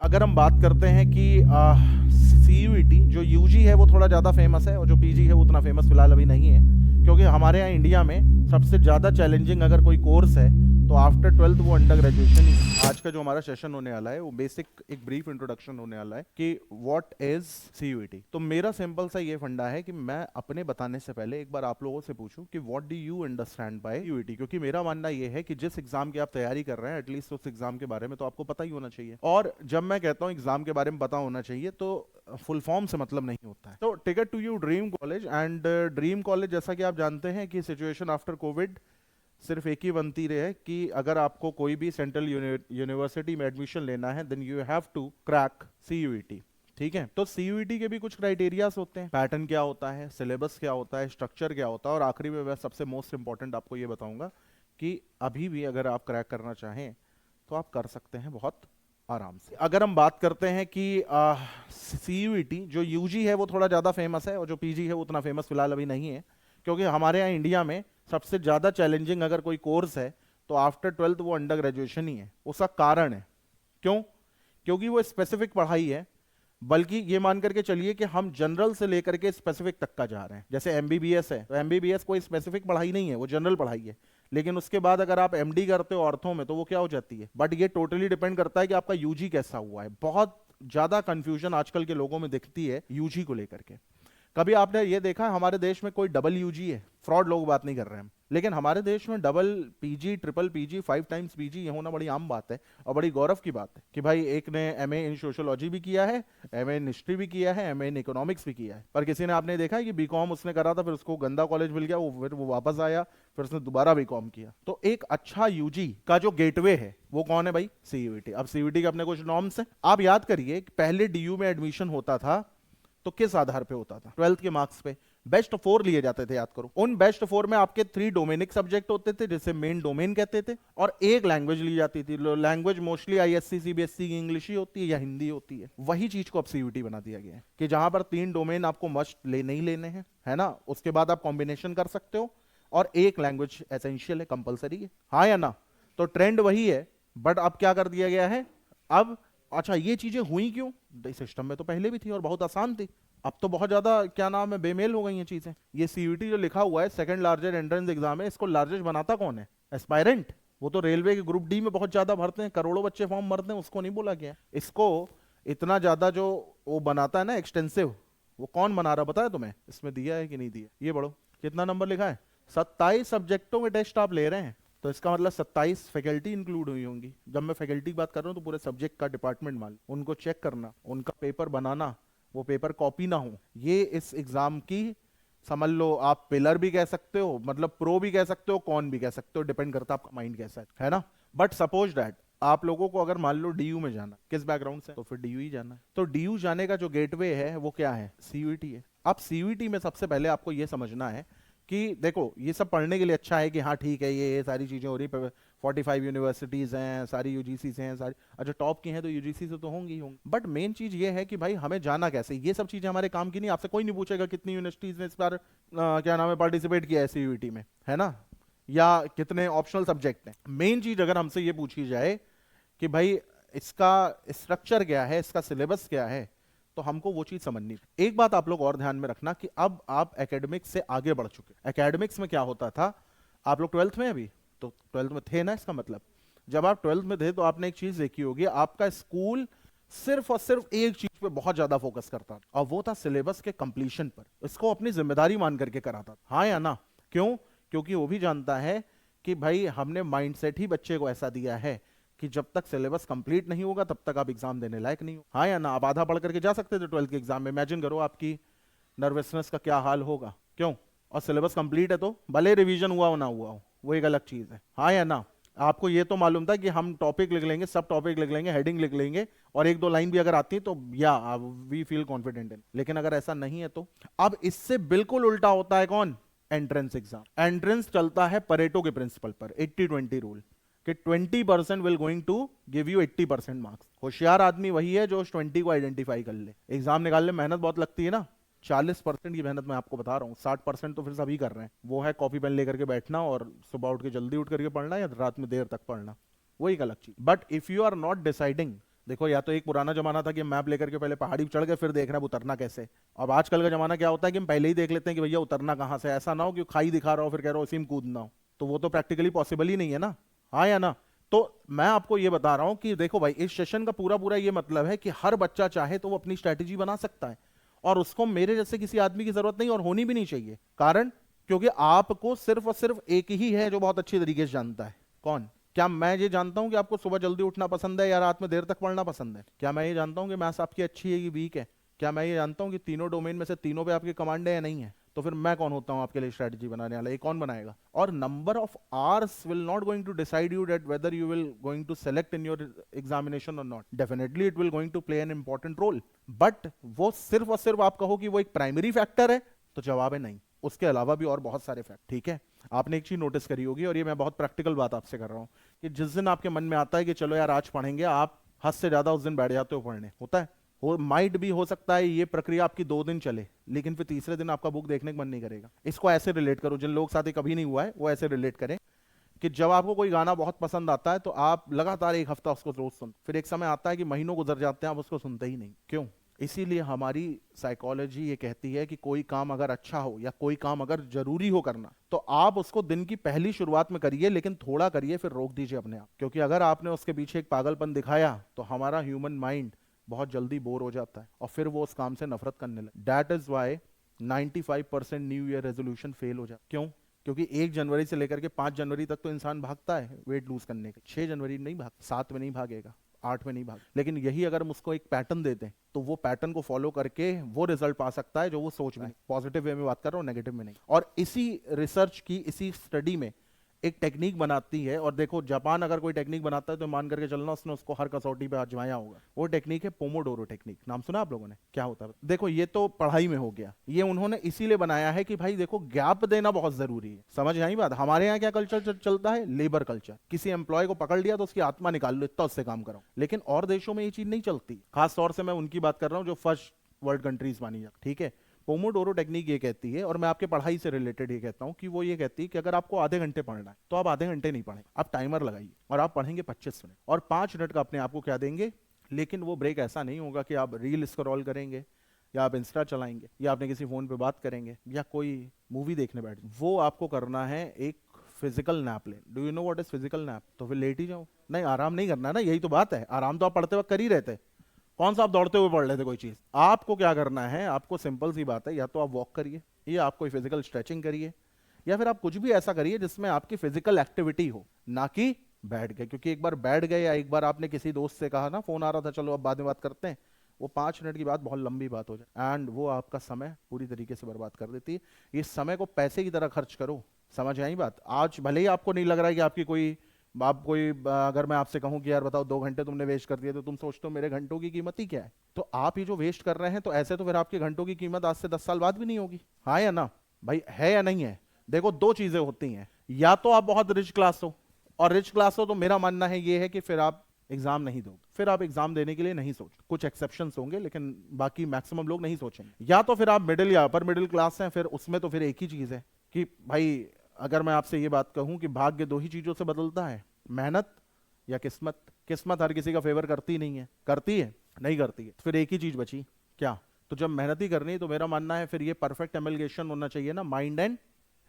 अगर हम बात करते हैं कि CUET जो यूजी है वो थोड़ा ज़्यादा फेमस है और जो पीजी है वो उतना फेमस फिलहाल अभी नहीं है, क्योंकि हमारे यहाँ इंडिया में सबसे ज़्यादा चैलेंजिंग अगर कोई कोर्स है तो आफ्टर 12th वो अंडर ग्रेजुएशन ही है। आज का जो हमारा सेशन होने वाला है वो बेसिक एक ब्रीफ इंट्रोडक्शन होने वाला है कि व्हाट इज CUET। तो मेरा सिंपल सा ये फंडा है कि मैं अपने बताने से पहले एक बार आप लोगों से पूछूं कि what do you understand by CUET, क्योंकि मेरा मानना ये है कि जिस एग्जाम की आप तैयारी कर रहे हैं एटलीस्ट उस एग्जाम के बारे में तो आपको पता ही होना चाहिए। और जब मैं कहता हूँ एग्जाम के बारे में पता होना चाहिए तो फुल फॉर्म से मतलब नहीं होता है। तो ticket to you dream college, and dream college जैसा कि आप जानते हैं कि सिचुएशन आफ्टर कोविड सिर्फ एक ही बनती रहे कि अगर आपको कोई भी सेंट्रल यूनिवर्सिटी में एडमिशन लेना है then you have to crack CUET। ठीक है, तो CUET के भी कुछ क्राइटेरियाज होते हैं, पैटर्न क्या होता है, सिलेबस क्या होता है, स्ट्रक्चर क्या होता है, और आखिरी में मैं सबसे मोस्ट इंपॉर्टेंट आपको ये बताऊंगा कि अभी भी अगर आप क्रैक करना चाहें तो आप कर सकते हैं बहुत आराम से। अगर हम बात करते हैं कि CUET जो यूजी है वो थोड़ा ज़्यादा फेमस है और जो पीजी है वो उतना फेमस फिलहाल अभी नहीं है, क्योंकि हमारे यहाँ इंडिया में सबसे ज़्यादा चैलेंजिंग अगर कोई कोर्स है तो आफ्टर 12th वो अंडर ग्रेजुएशन ही है। उसका कारण है क्यों? क्योंकि वो स्पेसिफिक पढ़ाई है, बल्कि ये मान करके चलिए कि हम जनरल से लेकर के स्पेसिफिक तक का जा रहे हैं। जैसे MBBS है तो MBBS कोई स्पेसिफिक पढ़ाई नहीं है, वो जनरल पढ़ाई है। लेकिन उसके बाद अगर आप MD करते हो ऑर्थो में तो वो क्या हो जाती है, बट ये टोटली डिपेंड करता है कि आपका यूजी कैसा हुआ है। बहुत ज्यादा कंफ्यूजन आजकल के लोगों में दिखती है यूजी को लेकर के। कभी आपने ये देखा हमारे देश में कोई डबल यूजी है? फ्रॉड लोग बात नहीं कर रहे हैं, लेकिन हमारे देश में double PG, triple PG, 5 times PG ये होना बड़ी आम बात है और बड़ी गौरव की बात है कि भाई एक ने MA इन सोशियोलॉजी भी किया है, MA इन हिस्ट्री भी किया है, MA इन इकोनॉमिक्स भी किया है। पर किसी ने आपने देखा है कि BCom उसने करा था, फिर उसको गंदा कॉलेज मिल गया, फिर वो वापस आया, फिर उसने दोबारा BCom किया। तो एक अच्छा यूजी का जो गेटवे है वो कौन है भाई? CUET। अब CUET के अपने कुछ नॉर्म्स हैं। आप याद करिए पहले DU में एडमिशन होता था तो किस आधार पे होता था? 12th के मार्क्स पे बेस्ट 4 लिए जाते थे, याद करो। उन बेस्ट 4 में आपके 3 डोमेनिक सब्जेक्ट होते थे जिसे मेन डोमेन कहते थे, और एक लैंग्वेज ली जाती थी। लैंग्वेज मोस्टली ISC CBSE की इंग्लिश ही होती है या हिंदी होती है। वही चीज को अब CUET बना दिया गया है कि जहां पर 3 डोमेन आपको मस्ट लेने ही लेने हैं, है ना। उसके बाद आप कॉम्बिनेशन कर सकते हो और एक लैंग्वेज एसेंशियल है, कंपलसरी है, हाँ या ना। तो ट्रेंड वही है, बट अब क्या कर दिया गया है अब। अच्छा, ये चीजें हुई क्यों? सिस्टम में तो पहले भी थी और बहुत आसान थी, अब तो बहुत ज्यादा क्या नाम है बेमेल हो गई हैं चीजें। ये CUET जो लिखा हुआ है सेकंड लार्जेस्ट एंट्रेंस एग्जाम है, इसको लार्जेस्ट बनाता कौन है? एस्पायरेंट। वो तो रेलवे के ग्रुप D में बहुत ज्यादा भरते हैं, करोड़ों बच्चे फॉर्म भरते हैं, उसको नहीं बोला गया। इसको इतना ज्यादा जो वो बनाता है ना एक्सटेंसिव, वो कौन बना रहा पता है तुम्हें? इसमें दिया है कि नहीं दिया? ये बढ़ो, कितना नंबर लिखा है? 27 सब्जेक्टों में टेस्ट आप ले रहे हैं, तो इसका मतलब 27 फैकल्टी इंक्लूड हुई होंगी। जब मैं फैकल्टी की बात कर रहा हूँ तो पूरे सब्जेक्ट का डिपार्टमेंट मान, उनको चेक करना, उनका पेपर बनाना, वो पेपर कॉपी ना हो, ये इस एग्जाम की समझ लो आप पिलर भी कह सकते हो, मतलब प्रो भी कह सकते हो, कौन भी कह सकते हो, डिपेंड करता है आपका माइंड कैसा है ना। बट सपोज दैट आप लोगों को अगर मान लो DU में जाना, किस बैकग्राउंड से, तो फिर DU ही जाना है। तो DU जाने का जो गेटवे है वो क्या है? CUET है। अब CUET में सबसे पहले आपको ये समझना है कि देखो ये सब पढ़ने के लिए अच्छा है कि हाँ ठीक है ये सारी चीजें हो रही, 45 यूनिवर्सिटीज हैं, सारी UGC हैं, सारी अच्छा टॉप की हैं तो UGC से तो होंगी ही होंगी। बट मेन चीज ये है कि भाई हमें जाना कैसे, ये सब चीजें हमारे काम की नहीं। आपसे कोई नहीं पूछेगा कितनी यूनिवर्सिटीज ने इस बार क्या नाम है पार्टिसिपेट किया है CUET में, है ना, या कितने ऑप्शनल सब्जेक्ट हैं। मेन चीज अगर हमसे ये पूछी जाए कि भाई इसका स्ट्रक्चर क्या है, इसका सिलेबस क्या है, तो हमको वो चीज समझनी। एक बात आप लोग और ध्यान में रखना कि अब आप एकेडमिक्स से आगे बढ़ चुके। एकेडमिक्स में क्या होता था, आप लोग 12th में अभी तो 12th में थे ना, इसका मतलब जब आप 12th में थे तो आपने एक चीज देखी होगी, आपका स्कूल सिर्फ और सिर्फ एक चीज पे बहुत ज्यादा फोकस करता था और वो था सिलेबस के कंप्लीशन पर। इसको अपनी जिम्मेदारी मान करके कराता था, हाँ या ना। क्यों? क्योंकि वो भी जानता है कि भाई हमने माइंडसेट ही बच्चे को ऐसा दिया है कि जब तक सिलेबस कंप्लीट नहीं होगा तब तक आप एग्जाम देने लायक नहीं हो, हाँ या ना। आप आधा पढ़ करके जा सकते थे 12th के एग्जाम में, इमेजिन करो आपकी नर्वसनेस का क्या हाल होगा। क्यों? और सिलेबस कंप्लीट है तो भले रिवीजन हुआ हो ना हुआ हो, वो एक अलग चीज है, हाँ या ना। आपको ये तो मालूम था कि हम टॉपिक लिख लेंगे, सब टॉपिक लिख लेंगे, हेडिंग लिख लेंगे, और एक दो लाइन भी अगर आती है तो या वी फील कॉन्फिडेंट इन। लेकिन अगर ऐसा नहीं है तो अब इससे बिल्कुल उल्टा होता है कौन? Entrance exam. एंट्रेंस चलता है परेटो के प्रिंसिपल पर, 80-20 रूल, कि 20% will going to give you 80% marks. होशियार आदमी वही है जो उस 20 को आइडेंटिफाई कर ले। एग्जाम निकालने में मेहनत बहुत लगती है ना, 40% की मेहनत मैं आपको बता रहा हूँ, 60% तो फिर सभी कर रहे हैं। वो है कॉपी पेन लेकर के बैठना और सुबह उठ के जल्दी उठ करके पढ़ना या रात में देर तक पढ़ना, वो एक अलग चीज। But if you are not deciding देखो, या तो एक पुराना जमाना था कि हम मैप लेकर के पहले पहाड़ी पे चढ़ गए फिर देख रहे हैं अब उतरना कैसे। अब आजकल का जमाना क्या होता है कि हम पहले ही देख लेते हैं कि भैया उतरना कहाँ से, ऐसा ना हो कि खाई दिखा रहा हो फिर कह रहा हो इसी में कूदना हो, तो वो तो प्रैक्टिकली पॉसिबल ही नहीं है ना। हाँ या ना। तो मैं आपको ये बता रहा हूं कि देखो भाई, इस सेशन का पूरा पूरा ये मतलब है कि हर बच्चा चाहे तो वो अपनी स्ट्रैटेजी बना सकता है, और उसको मेरे जैसे किसी आदमी की जरूरत नहीं और होनी भी नहीं चाहिए। कारण, क्योंकि आपको सिर्फ और सिर्फ एक ही है जो बहुत अच्छी तरीके से जानता है। कौन? क्या मैं ये जानता हूं कि आपको सुबह जल्दी उठना पसंद है या रात में देर तक पढ़ना पसंद है? क्या मैं ये जानता हूं कि मैथ्स आपकी अच्छी है कि वीक है? क्या मैं ये जानता हूं कि तीनों डोमेन में से तीनों पे आपकी कमांड है या नहीं है? तो फिर मैं कौन होता हूं आपके लिए स्ट्रेटजी बनाने वाला? ये कौन बनाएगा? और number of hours will not going to decide you that whether you will going to select in your examination और नॉट। Definitely it will going to play an important role, but वो सिर्फ और सिर्फ आप कहो कि वो एक प्राइमरी फैक्टर है, तो जवाब है नहीं। उसके अलावा भी और बहुत सारे फैक्ट। ठीक है, आपने एक चीज नोटिस करी होगी, और ये मैं बहुत प्रैक्टिकल बात आपसे कर रहा हूं, कि जिस दिन आपके मन में आता है कि चलो यार आज पढ़ेंगे, आप हद से ज्यादा उस दिन बैठ जाते हो पढ़ने। होता है, हो माइट भी हो सकता है ये प्रक्रिया आपकी 2 दिन चले, लेकिन फिर तीसरे दिन आपका बुक देखने का मन नहीं करेगा। इसको ऐसे रिलेट करो, जिन लोग साथ ही कभी नहीं हुआ है वो ऐसे रिलेट करें कि जब आपको कोई गाना बहुत पसंद आता है तो आप लगातार एक हफ्ता उसको रोज सुन, फिर एक समय आता है कि महीनों गुजर जाते हैं आप उसको सुनते ही नहीं। क्यों? इसीलिए हमारी साइकोलॉजी ये कहती है कि कोई काम अगर अच्छा हो या कोई काम अगर जरूरी हो करना, तो आप उसको दिन की पहली शुरुआत में करिए, लेकिन थोड़ा करिए फिर रोक दीजिए अपने आप। क्योंकि अगर आपने उसके पीछे एक पागलपन दिखाया तो हमारा ह्यूमन माइंड बहुत जल्दी बोर हो जाता है और फिर वो उस काम से नफरत करने लगे। That is why 95% new year resolution fail हो जाता। क्यों? क्योंकि 1 जनवरी से लेकर के 5 जनवरी तक तो इंसान भागता है वेट लूज करने के, 6 जनवरी नहीं भाग, 7 में नहीं भागेगा, 8 में नहीं भाग। लेकिन यही अगर हम उसको एक पैटर्न देते हैं तो वो पैटर्न को फॉलो करके वो रिजल्ट पा सकता है जो वो सोच में। पॉजिटिव वे में बात कर रहा हूँ, नेगेटिव में नहीं। और इसी रिसर्च की, इसी स्टडी में एक टेक्निक बनाती है, और देखो जापान अगर कोई टेक्निक बनाता है तो मान करके चलना उसने उसको हर कसौटी पे आजमाया होगा। वो टेक्निक है पोमोडोरो टेक्निक। नाम सुना आप लोगों ने? क्या होता है देखो, ये तो पढ़ाई में हो गया, ये उन्होंने इसीलिए बनाया है कि भाई देखो गैप देना बहुत जरूरी है। समझ आई बात? हमारे यहाँ क्या कल्चर चलता है? Labour culture. किसी एम्प्लॉय को पकड़ लिया तो उसकी आत्मा निकाल लो, इतना उससे काम करो। लेकिन और देशों में ये चीज नहीं चलती, खास तौर से मैं उनकी बात कर रहा हूँ जो फर्स्ट वर्ल्ड कंट्रीज मानी जाती। ठीक है, पोमोडोरो टेक्निक ये कहती है, और मैं आपके पढ़ाई से रिलेटेड ये कहता हूं कि वो ये कहती है कि अगर आपको आधे घंटे पढ़ना है तो आप आधे घंटे नहीं पढ़ें, आप टाइमर लगाइए और आप पढ़ेंगे 25 मिनट, और 5 मिनट का अपने आप को क्या देंगे। लेकिन वो ब्रेक ऐसा नहीं होगा कि आप रील स्क्रॉल करेंगे या आप इंस्टा चलाएंगे या आपने किसी फोन पे बात करेंगे या कोई मूवी देखने बैठ। वो आपको करना है एक फिजिकल नैप ले। Do you know what is physical nap? तो फिर लेट ही जाओ। नहीं, आराम नहीं करना ना, यही तो बात है। आराम तो आप पढ़ते वक्त कर ही रहते। कौन सा आप दौड़ते हुए पढ़ लेते कोई चीज? आपको क्या करना है, आपको सिंपल सी बात है, या तो आप वॉक करिए, या आप कोई फिजिकल स्ट्रेचिंग करिए, या फिर आप कुछ भी ऐसा करिए जिसमें आपकी फिजिकल एक्टिविटी हो, ना कि बैठ गए। क्योंकि एक बार बैठ गए या एक बार आपने किसी दोस्त से कहा ना, फोन आ रहा था चलो अब बाद में बात करते हैं, वो 5 मिनट की बात बहुत लंबी बात हो जाए, एंड वो आपका समय पूरी तरीके से बर्बाद कर देती है। इस समय को पैसे की तरह खर्च करो। समझ आई बात? आज भले ही आपको नहीं लग रहा है कि आपकी कोई अगर मैं आपसे कहूं कि यार बताओ 2 घंटे तुमने वेस्ट कर दिए, तो तुम सोचते हो मेरे घंटों की कीमत ही क्या है। तो आप ये जो वेस्ट कर रहे हैं, तो ऐसे तो फिर आपके घंटों की कीमत आज से 10 साल बाद भी नहीं होगी। हाँ या ना भाई? है या नहीं है? देखो, 2 चीजें होती हैं, या तो आप बहुत रिच क्लास हो, और रिच क्लास हो तो मेरा मानना है ये है कि फिर आप एग्जाम नहीं दोगे, फिर आप एग्जाम देने के लिए नहीं सोच। कुछ एक्सेप्शंस होंगे लेकिन बाकी मैक्सिमम लोग नहीं सोचेंगे। या तो फिर आप मिडिल या अपर मिडिल क्लास हैं, फिर उसमें तो फिर एक ही चीज है कि भाई अगर मैं आपसे ये बात कहूं कि भाग्य 2 ही चीजों से बदलता है, मेहनत या किस्मत। किस्मत हर किसी का फेवर करती नहीं है। करती है? नहीं करती है। फिर एक ही चीज बची, क्या? तो जब मेहनत ही करनी है तो मेरा मानना है फिर ये परफेक्ट एमलगेशन होना चाहिए ना माइंड एंड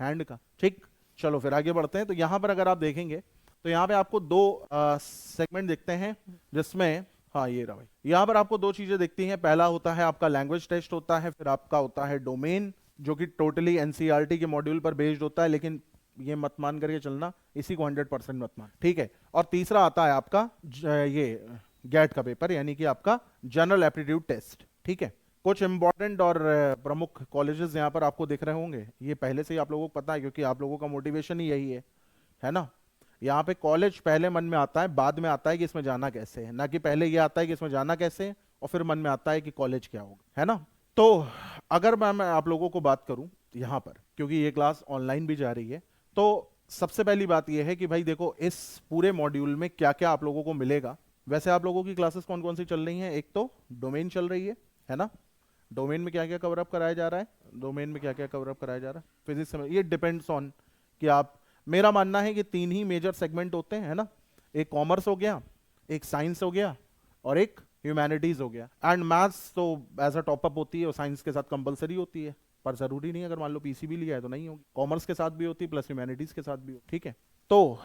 हैंड का। ठीक, चलो फिर आगे बढ़ते हैं। तो यहां पर अगर आप देखेंगे तो यहाँ पे आपको 2 सेगमेंट दिखते हैं, जिसमें हाँ ये रहा भाई, यहाँ पर आपको 2 चीजें दिखती हैं। पहला होता है आपका लैंग्वेज टेस्ट होता है, फिर आपका होता है डोमेन, जो कि टोटली एनसीईआरटी के मॉड्यूल पर बेस्ड होता है, लेकिन ये मत मान करके चलना, इसी को 100% मत मान। ठीक है, और तीसरा आता है आपका ये गेट का पेपर, यानी कि आपका जनरल एप्टीट्यूड टेस्ट। ठीक है, कुछ इंपॉर्टेंट और प्रमुख कॉलेजेस यहाँ पर आपको दिख रहे होंगे, ये पहले से ही आप लोगों को पता है क्योंकि आप लोगों का मोटिवेशन ही यही है ना। यहाँ पे कॉलेज पहले मन में आता है, बाद में आता है कि इसमें जाना कैसे है, ना कि पहले ये आता है कि इसमें जाना कैसे है और फिर मन में आता है कि कॉलेज क्या होगा, है ना। तो अगर मैं आप लोगों को बात करूं यहाँ पर, क्योंकि ये क्लास ऑनलाइन भी जा रही है, तो सबसे पहली बात यह है कि भाई देखो इस पूरे मॉड्यूल में क्या क्या आप लोगों को मिलेगा। वैसे आप लोगों की क्लासेस कौन कौन सी चल रही हैं? एक तो डोमेन चल रही है ना। डोमेन में क्या क्या कवर अप कराया जा रहा है? डोमेन में क्या क्या कवर अप कराया जा रहा है? फिजिक्स में ये डिपेंड्स ऑन कि आप, मेरा मानना है कि 3 ही मेजर सेगमेंट होते हैं, है ना। एक कॉमर्स हो गया, एक साइंस हो गया, और एक ह्यूमैनिटीज हो गया। एंड मैथ्स तो एज अ टॉपअप होती है और साइंस के साथ कंपलसरी होती है, पर जरूरी नहीं, अगर मान लो पीसीबी लिया है तो नहीं होगी, कॉमर्स के साथ भी होती है प्लस ह्यूमैनिटीज के साथ भी हो, ठीक है। तो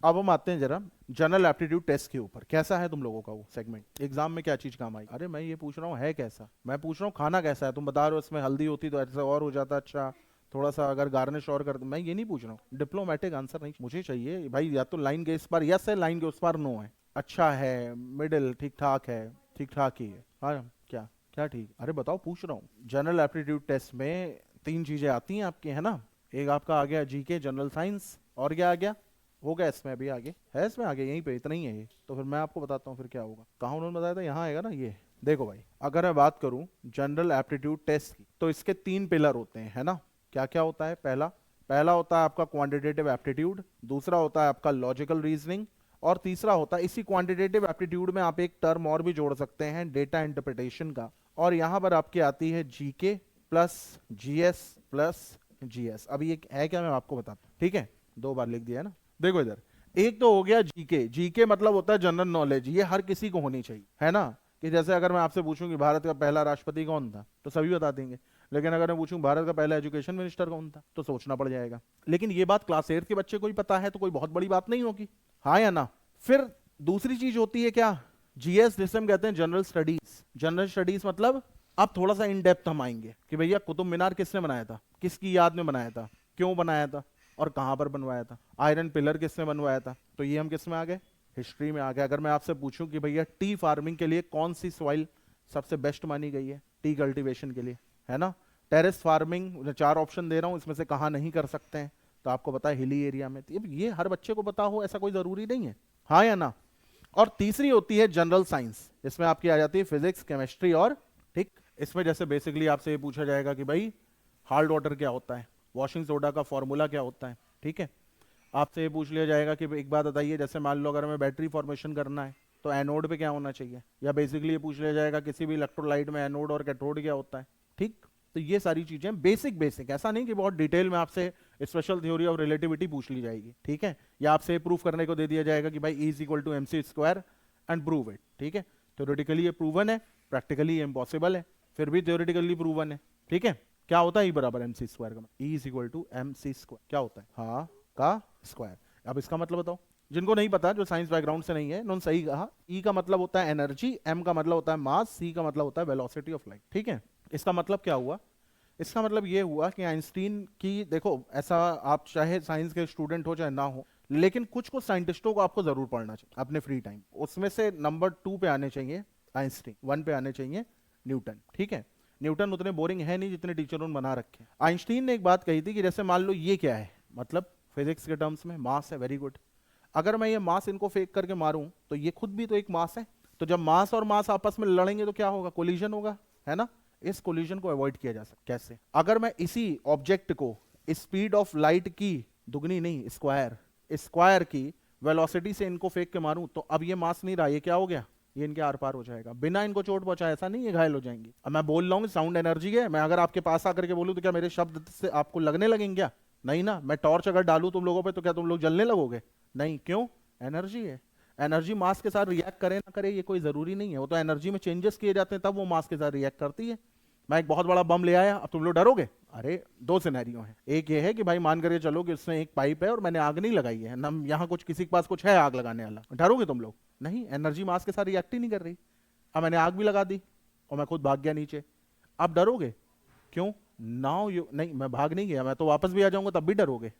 अब हम आते हैं जरा जनरल एप्टीट्यूड टेस्ट के ऊपर। कैसा है तुम लोगों का वो सेगमेंट, एग्जाम में क्या चीज काम आई? अरे मैं ये पूछ रहा हूँ है कैसा, मैं पूछ रहा हूँ खाना कैसा है। तुम बता रहे हो इसमें हल्दी होती तो ऐसा और हो जाता, अच्छा थोड़ा सा अगर गार्निश और कर, मैं ये नहीं पूछ रहा हूँ, डिप्लोमेटिक आंसर नहीं मुझे चाहिए भाई। या तो लाइन के इस पार यस है, लाइन के उस पार नो है, अच्छा है, मिडिल, ठीक ठाक है, ठीक ठाक ही है, हाँ क्या क्या ठीक, अरे बताओ पूछ रहा हूँ। जनरल एप्टीट्यूड टेस्ट में 3 चीजें आती हैं आपकी, है ना। एक आपका आ गया जीके जनरल साइंस, और क्या आ गया, हो गया इसमें अभी आगे है, इसमें आगे यहीं पे इतना ही है ये। तो फिर मैं आपको बताता हूँ फिर क्या होगा, कहाँ उन्होंने बताया था, यहाँ आएगा ना ये। देखो भाई अगर मैं बात करूँ जनरल एप्टीट्यूड टेस्ट की, तो इसके 3 पिलर होते हैं, है ना। क्या क्या होता है, पहला होता है आपका क्वांटिटेटिव एप्टीट्यूड, दूसरा होता है आपका लॉजिकल रीजनिंग, और तीसरा होता है इसी क्वांटिटेटिव एप्टीट्यूड में आप एक टर्म और भी जोड़ सकते हैं डेटा इंटरप्रिटेशन का, और यहाँ पर आपकी आती है GK plus GS plus GS. अभी एक है क्या, मैं आपको बताता हूँ, ठीक है, 2 बार लिख दिया है ना। देखो इधर, एक तो हो गया जीके, जीके मतलब होता है जनरल नॉलेज, ये हर किसी को होनी चाहिए, है ना। कि जैसे अगर मैं आपसे पूछूं कि भारत का पहला राष्ट्रपति कौन था, तो सभी बता देंगे। लेकिन अगर मैं पूछूं भारत का पहला एजुकेशन मिनिस्टर कौन था, तो सोचना पड़ जाएगा। लेकिन ये बात क्लास 8 के बच्चे को ही पता है, तो कोई बहुत बड़ी बात नहीं होगी, हाँ या ना। फिर दूसरी चीज होती है क्या, जीएस, जिसे हम कहते हैं जनरल स्टडीज। जनरल स्टडीज मतलब अब थोड़ा सा इन डेप्थ हम आएंगे कि भैया कुतुब मीनार किसने बनाया था, किसकी याद में बनाया था, क्यों बनाया था, और कहां पर बनवाया था। आयरन पिलर किसने बनवाया था, तो ये हम किस में आ गए, हिस्ट्री में आ गए। अगर मैं आपसे पूछूं कि भैया टी फार्मिंग के लिए कौन सी सॉइल सबसे बेस्ट मानी गई है टी कल्टीवेशन के लिए, है ना। टेरेस फार्मिंग 4 ऑप्शन दे रहा हूं, इसमें से कहां नहीं कर सकते हैं, तो आपको पता है हिली एरिया में। तो ये हर बच्चे को पता हो ऐसा कोई जरूरी नहीं है, हाँ या ना। और तीसरी होती है जनरल साइंस, इसमें आपकी आ जाती है फिजिक्स, केमिस्ट्री और, ठीक, इसमें जैसे बेसिकली आपसे ये पूछा जाएगा कि भाई हार्ड वाटर क्या होता है, वॉशिंग सोडा का फॉर्मूला क्या होता है, ठीक है। आपसे ये पूछ लिया जाएगा कि एक बात बताइए, जैसे मान लो अगर हमें बैटरी फॉर्मेशन करना है तो एनोड पे क्या होना चाहिए, या बेसिकली ये पूछ लिया जाएगा किसी भी इलेक्ट्रोलाइट में एनोड और कैथोड क्या होता है, ठीक। तो ये सारी चीजें बेसिक बेसिक, ऐसा नहीं कि बहुत डिटेल में आपसे स्पेशल थ्योरी ऑफ रिलेटिविटी पूछ ली जाएगी, ठीक है। या आपसे प्रूफ करने को दे दिया जाएगा कि भाई E is equal to MC square and prove it, ठीक है। थ्योरेटिकली ये प्रूवन है, प्रैक्टिकली ये इम्पॉसिबल है, फिर भी थ्योरेटिकली प्रूवन है, ठीक है। क्या होता है E बराबर MC स्क्वायर का, E is equal to MC square क्या होता है, हाँ का स्क्वायर। अब इसका मतलब बताओ, जिनको नहीं पता, जो साइंस बैकग्राउंड से नहीं है, उन्होंने सही कहा। E का मतलब होता है एनर्जी, M का मतलब होता है मास, C का मतलब होता है वेलोसिटी ऑफ लाइट, ठीक है। इसका मतलब क्या हुआ, इसका मतलब ये हुआ कि आइंस्टीन की, देखो ऐसा आप चाहे साइंस के स्टूडेंट हो चाहे ना हो, लेकिन कुछ साइंटिस्टों को आपको जरूर पढ़ना चाहिए अपने फ्री टाइम। उसमें से नंबर 2 पे आने चाहिए आइंस्टीन, 1 पे आने चाहिए न्यूटन, ठीक है। न्यूटन उतने बोरिंग है नहीं जितने टीचरों ने बना रखे। आइंस्टीन ने एक बात कही थी कि जैसे मान लो ये क्या है, मतलब फिजिक्स के टर्म्स में मास है, वेरी गुड। अगर मैं ये मास इनको फेंक करके मारूं तो ये खुद भी तो एक मास है, तो जब मास और मास आपस में लड़ेंगे तो क्या होगा, कोलिजन होगा, है ना। इस कोलिजन को अवॉइड किया जा सकता कैसे, अगर मैं इसी ऑब्जेक्ट को स्पीड ऑफ लाइट की दुगनी नहीं, स्क्वायर की वेलोसिटी से इनको फेंक के मारूं, तो अब ये मास नहीं रहा, ये क्या हो गया, ये इनके आर पार हो जाएगा बिना इनको चोट पहुंचाए। ऐसा नहीं, ये घायल हो जाएंगे। अब मैं बोल रहा हूँ साउंड एनर्जी है, मैं अगर आपके पास आकर के बोलूं तो क्या मेरे शब्द से आपको लगने लगेंगे क्या, नहीं ना। मैं टॉर्च अगर डालूं तुम लोगों पे तो क्या तुम लोग जलने लगोगे, नहीं, क्यों, एनर्जी है। एनर्जी मास के साथ रिएक्ट करे ना करे ये कोई जरूरी नहीं है, वो तो एनर्जी में चेंजेस किए जाते हैं तब वो मास के साथ रिएक्ट करती है। मैं एक बहुत बड़ा बम ले आया, अब तुम लोग डरोगे, अरे 2 सिनेरियो हैं। एक ये है कि भाई मान करके चलो कि उसमें एक पाइप है और मैंने आग नहीं लगाई है ना, यहाँ कुछ किसी के पास कुछ है आग लगाने वाला, डरोगे तुम लोग, नहीं, एनर्जी मास के साथ रिएक्ट ही नहीं कर रही। अब मैंने आग भी लगा दी और मैं खुद भाग गया नीचे, अब डरोगे, क्यों, नाउ यू, नहीं मैं भाग नहीं गया, मैं तो वापस भी आ जाऊंगा तब भी डरोगे,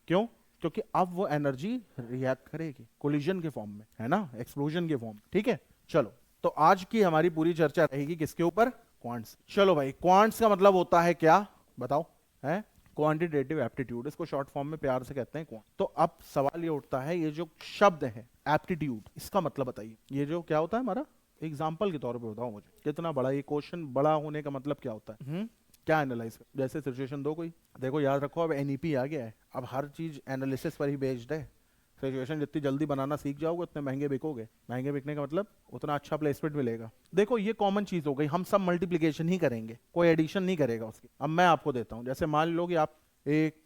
क्यों, क्योंकि अब वो एनर्जी रिएक्ट करेगी कोलिजन के फॉर्म में, है ना, एक्सप्लोजन के फॉर्म, ठीक है। चलो तो आज की हमारी पूरी चर्चा रहेगी किसके ऊपर, क्वांट्स। चलो भाई, क्वांट्स का मतलब होता है क्या बताओ, है क्वांटिटेटिव एप्टीट्यूड, इसको शॉर्ट फॉर्म में प्यार से कहते हैं क्वांट। तो अब सवाल ये उठता है, ये जो शब्द है एप्टीट्यूड, इसका मतलब बताइए, ये जो क्या होता है हमारा, एग्जाम्पल के तौर पे बताओ मुझे, कितना बड़ा ये क्वेश्चन, बड़ा होने का मतलब क्या होता है, क्या एनालाइज कर, जैसे सिचुएशन दो कोई, देखो याद रखो अब एनईपी आ गया है, अब हर चीज एनालिसिस पर ही बेस्ड है। सिचुएशन जितनी जल्दी बनाना सीख जाओगे उतने महंगे बिकोगे, महंगे बिकने का मतलब उतना अच्छा प्लेसमेंट मिलेगा। देखो ये कॉमन चीज हो गई, हम सब मल्टीप्लिकेशन ही करेंगे, कोई एडिशन नहीं करेगा उसकी। अब मैं आपको देता हूं, जैसे मान लो कि आप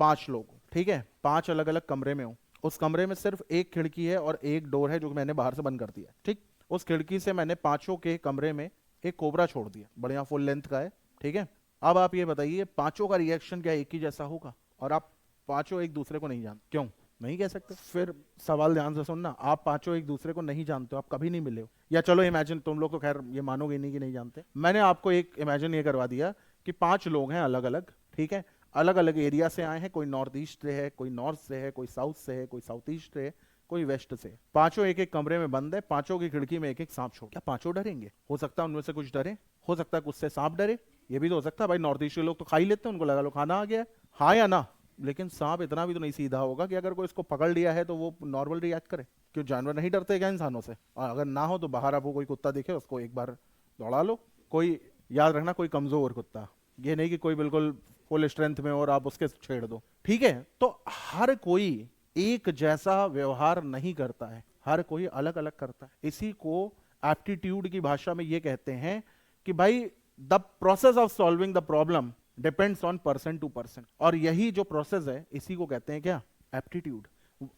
5 लोग, ठीक है, 5 अलग अलग कमरे में हो, उस कमरे में सिर्फ एक खिड़की है और एक डोर है जो मैंने बाहर से बंद कर दिया, ठीक। उस खिड़की से मैंने पांचों के कमरे में एक कोबरा छोड़ दिया, बढ़िया फुल लेंथ का है, ठीक है। अब आप ये बताइए पांचों का रिएक्शन क्या एक ही जैसा होगा? और आप पांचों एक दूसरे को नहीं जानते, क्यों नहीं कह सकते? फिर सवाल ध्यान से सुनना, आप पांचों एक दूसरे को नहीं जानते हो, आप कभी नहीं मिले हो, या चलो इमेजिन, तुम लोग तो खैर ये मानोगे नहीं कि नहीं जानते, मैंने आपको एक इमेजिन ये करवा दिया कि 5 लोग हैं अलग अलग, ठीक है, अलग अलग एरिया से आए हैं, कोई नॉर्थ ईस्ट से है, कोई नॉर्थ से है, कोई साउथ से है, कोई साउथ ईस्ट से है, कोई वेस्ट से। पांचों एक एक कमरे में बंद है, पांचों की खिड़की में एक एक सांप छोड़, क्या पांचों डरेंगे? हो सकता है उनमें से कुछ डरे, हो सकता है कुछ से सांप डरे, ये भी तो हो सकता है। भाई नॉर्थ ईस्ट के लोग तो खा ही लेते हैं, उनको लगा लो खाना आ गया है, हाँ या ना? लेकिन सांप इतना भी तो नहीं सीधा होगा कि अगर कोई इसको पकड़ लिया है तो वो नॉर्मल रिएक्ट करे। क्यों जानवर नहीं डरते क्या इंसानों से? और अगर ना हो तो बाहर आपको कोई कुत्ता दिखे उसको एक बार दौड़ा लो। कोई याद रखना, कोई कमजोर कुत्ता, ये नहीं कि कोई बिल्कुल फुल स्ट्रेंथ में और आप उसके छेड़ दो, ठीक है। तो हर कोई एक जैसा व्यवहार नहीं करता है, हर कोई अलग अलग करता है। इसी को एप्टीट्यूड की भाषा में ये कहते हैं कि भाई the process of solving the problem depends on person to person, और यही जो प्रोसेस है इसी को कहते हैं क्या? एप्टीट्यूड।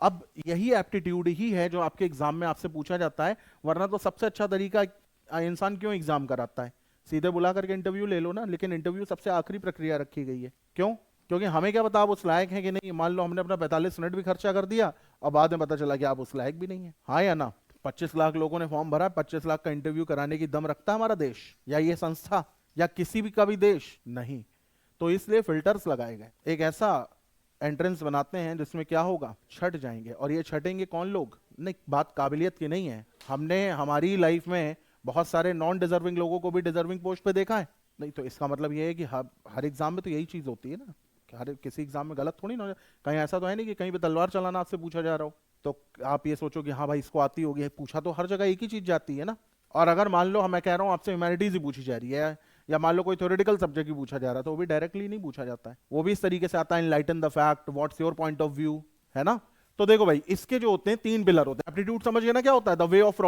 अब यही एप्टीट्यूड ही है जो आपके एग्जाम में आपसे पूछा जाता है, वरना तो सबसे अच्छा तरीका इंसान क्यों एग्जाम कराता है? सीधे बुला करके इंटरव्यू ले लो ना, लेकिन इंटरव्यू सबसे आखिरी प्रक्रिया रखी गई है, क्यों? क्योंकि हमें क्या पता आप उस लायक हैं कि नहीं। मान लो हमने अपना 45 मिनट भी खर्चा कर दिया और बाद में पता चला कि आप उस लायक भी नहीं है, हाँ या ना? 25 लाख लोगों ने फॉर्म भरा, 25 लाख का इंटरव्यू कराने की दम रखता है हमारा देश या ये संस्था या किसी भी का भी देश? नहीं। तो इसलिए फिल्टर्स लगाए गए, एक ऐसा एंट्रेंस बनाते हैं जिसमें क्या होगा, छट जाएंगे। और ये छटेंगे कौन लोग? नहीं, बात काबिलियत की नहीं है, हमने हमारी लाइफ में बहुत सारे नॉन डिजर्विंग लोगों को भी डिजर्विंग पोस्ट पे देखा है। नहीं तो इसका मतलब ये है कि हर एग्जाम में तो यही चीज होती है ना, कि हर किसी एग्जाम में गलत थोड़ी ना। कहीं ऐसा तो है नहीं कि कहीं पे तलवार चलाना आपसे पूछा जा रहा हो तो आप ये सोचो कि हाँ भाई इसको आती होगी। पूछा तो हर जगह एक ही चीज जाती है ना। और अगर मान लो मैं कह रहा हूँ आपसे ह्यूमैनिटीज ही पूछी जा रही है, या मान लो कोई थ्योरेटिकल सब्जेक्ट ही पूछा जा रहा है, तो वो भी डायरेक्टली नहीं पूछा जाता है, वो भी इस तरीके से आता है, enlighten the fact, what's your point of view, है ना। तो देखो भाई इसके जो होते हैं 3 पिलर होते हैं। एप्टीट्यूड समझ गए ना क्या होता है? The way of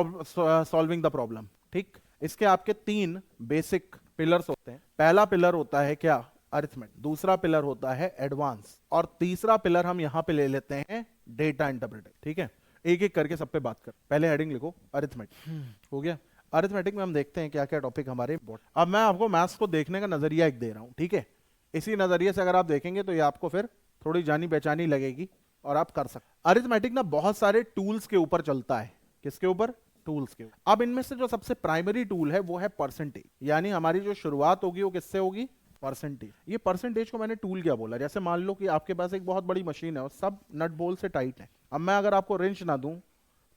solving the problem, ठीक। इसके आपके 3 बेसिक पिलर्स होते हैं। पहला पिलर होता है क्या? अरिथमेटिक। दूसरा पिलर होता है एडवांस, और तीसरा पिलर हम यहां पे ले लेते हैं डेटा इंटरप्रेटेशन, ठीक है। एक एक करके सब पे बात कर। पहले हेडिंग लिखो अरिथमेटिक, हो गया। अरिथमेटिक में हम देखते हैं क्या क्या टॉपिक हमारे इंपॉर्टेंट। अब मैं आपको मैथ्स को देखने का नजरिया एक दे रहा हूं, ठीक है। इसी नजरिए से अगर आप देखेंगे तो ये आपको फिर थोड़ी जानी पहचानी लगेगी और आप कर सकते। अरिथमेटिक ना बहुत सारे टूल्स के ऊपर चलता है। किसके ऊपर? टूल्स के ऊपर। अब इनमें से जो सबसे प्राइमरी टूल है वो है परसेंटेज, यानी हमारी जो शुरुआत होगी वो किससे होगी? परसेंटेज। ये परसेंटेज को मैंने टूल क्या बोला? जैसे मान लो कि आपके पास एक बहुत बड़ी मशीन है और सब नट बोल्ट से टाइट है। अब मैं अगर आपको रिंच ना दूं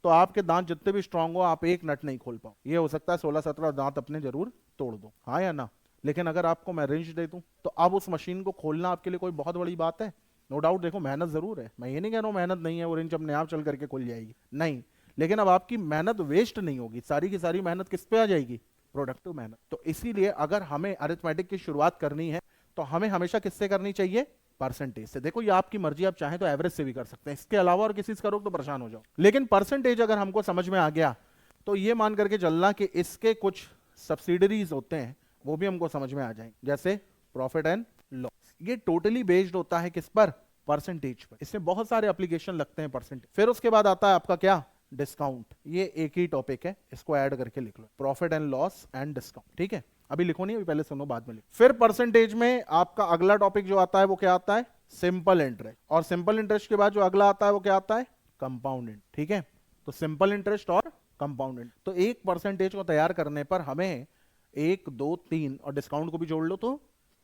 तो आपके दांत जितने भी स्ट्रांग हो आप एक नट नहीं खोल पाओ। ये हो सकता है 16-17 दांत अपने जरूर तोड़ दो, हाँ या ना। लेकिन अगर आपको मैं रिंच दे दूं तो अब उस मशीन को खोलना आपके लिए कोई बहुत बड़ी बात है? नो डाउट, देखो मेहनत जरूर है, मैं ये नहीं कह रहा हूं मेहनत नहीं है, वो रिंच अपने आप चल करके खुल जाएगी, नहीं। लेकिन अब आपकी मेहनत वेस्ट नहीं होगी, सारी की सारी मेहनत किस पे आ जाएगी? प्रोडक्टिव मेहनत। तो इसीलिए अगर हमें अरिथमेटिक की शुरुआत करनी है तो हमें हमेशा किससे करनी चाहिए? परसेंटेज से। देखो ये आपकी मर्जी, आप चाहें तो एवरेज से भी कर सकते हैं, इसके अलावा और किसी से करोगे तो परेशान हो जाओ। लेकिन परसेंटेज अगर हमको समझ में आ गया तो ये मान करके चलना कि इसके कुछ सब्सिडरीज होते हैं वो भी हमको समझ में आ जाएंगे, जैसे प्रॉफिट एंड लॉस। ये टोटली बेस्ड होता है किस पर? परसेंटेज पर। इसमें बहुत सारे एप्लीकेशन लगते हैं परसेंटेज। फिर उसके बाद आता है आपका क्या? डिस्काउंट। ये एक ही टॉपिक है, इसको ऐड करके लिख लो, profit and loss and discount, ठीक है। अभी लिखो नहीं, अभी पहले सुनो बाद में लिखो। फिर परसेंटेज में आपका अगला टॉपिक जो आता है वो क्या आता है? Simple interest. और सिंपल इंटरेस्ट के बाद जो अगला आता है वो क्या आता है? कंपाउंड इंटरेस्ट, ठीक है। तो सिंपल इंटरेस्ट और कंपाउंड इंटरेस्ट। तो एक परसेंटेज को तैयार करने पर हमें 1, 2, 3 और डिस्काउंट को भी जोड़ लो तो